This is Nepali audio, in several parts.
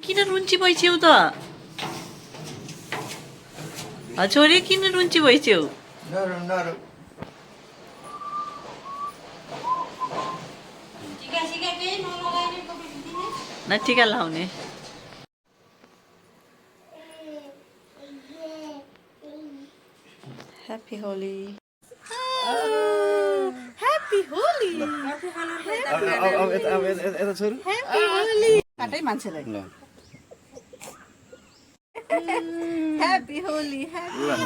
किन रुन्ची भइछ्यौ त छोरी किन रुन्ची भइछ्यौ न टिका लाउने ह्याप्पी होली ह्याप्पी होली काटै मान्छेलाई ह्याप्पी होली ह्याप्पी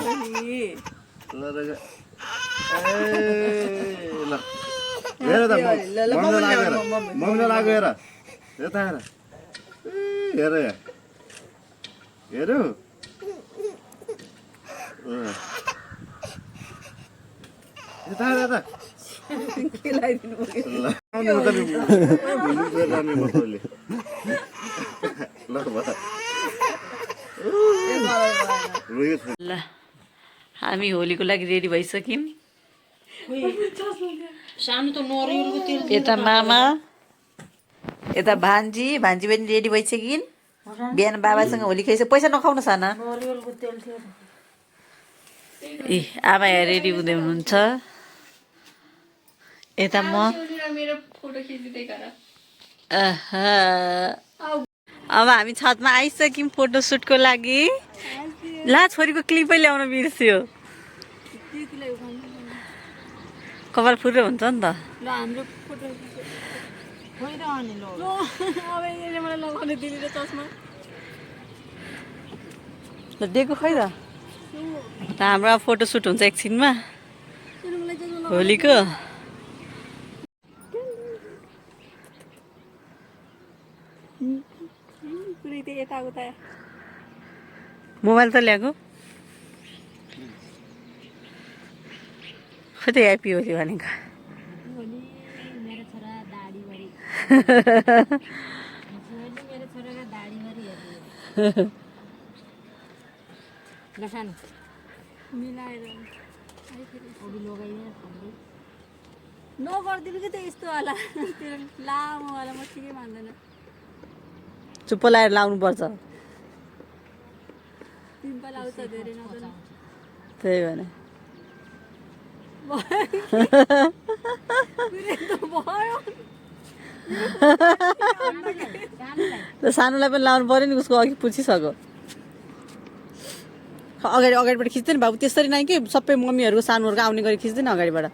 ल हामी होलीको लागि रेडी भइसक्यौँ यता मामा यता भान्जी पनि रेडी भइसकिन् बिहान बाबासँग होली खेल्छ पैसा नखाउन साना ए आमा यहाँ रेडी हुँदै हुनुहुन्छ यता म अब हामी छतमा आइसक्यौँ फोटोसुटको लागि ला छोरीको क्लिपै ल्याउन बिर्स्यो कपाल फुरेर हुन्छ नि त ल दिएको खै त हाम्रो अब फोटोसुट हुन्छ एकछिनमा होलीको मोबाइल त ल्याएको खै त ह्याप्पी होली भनेको नगरिदिनु कि त यस्तो वाला लामो वाला म ठिकै मान्दैन चुप्प लगाएर लाउनुपर्छ पिम्पल आउँछ धेरै नजर त्यही भने सानोलाई पनि लाउनु पर्यो नि उसको अघि पुछिसक्यो अगाडिबाट खिच्दैन बाबु त्यसरी नै कि सबै मम्मीहरूको सानोहरूको आउने गरी खिच्दैन अगाडिबाट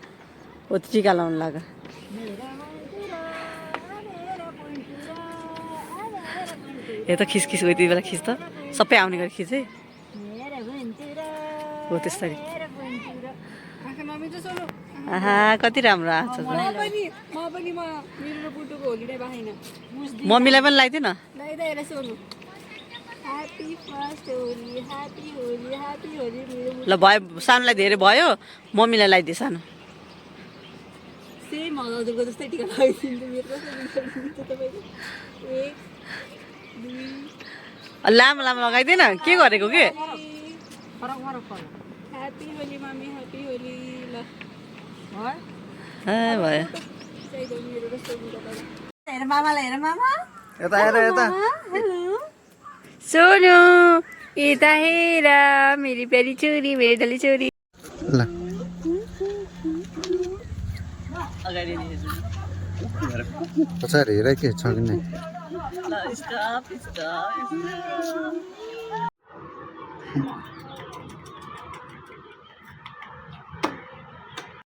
हो टिका लाउनु लाग्यो यो त खिचखिच हो यति बेला खिच त सबै आउने गरी खिच है हो त्यसरी आहा कति राम्रो आएको छ मम्मीलाई पनि लगाइदिए न ल भयो सानोलाई धेरै भयो मम्मीलाई लगाइदिए सानो लामो लामो लगाइदिएन के गरेको के भयो हेर मामालाई हेर मामा यता हेर यता सोनु यता हेर मेरी प्यारी छोरी मेरी डली छोरी ल पछाडि हेर के छ कि नै स्टप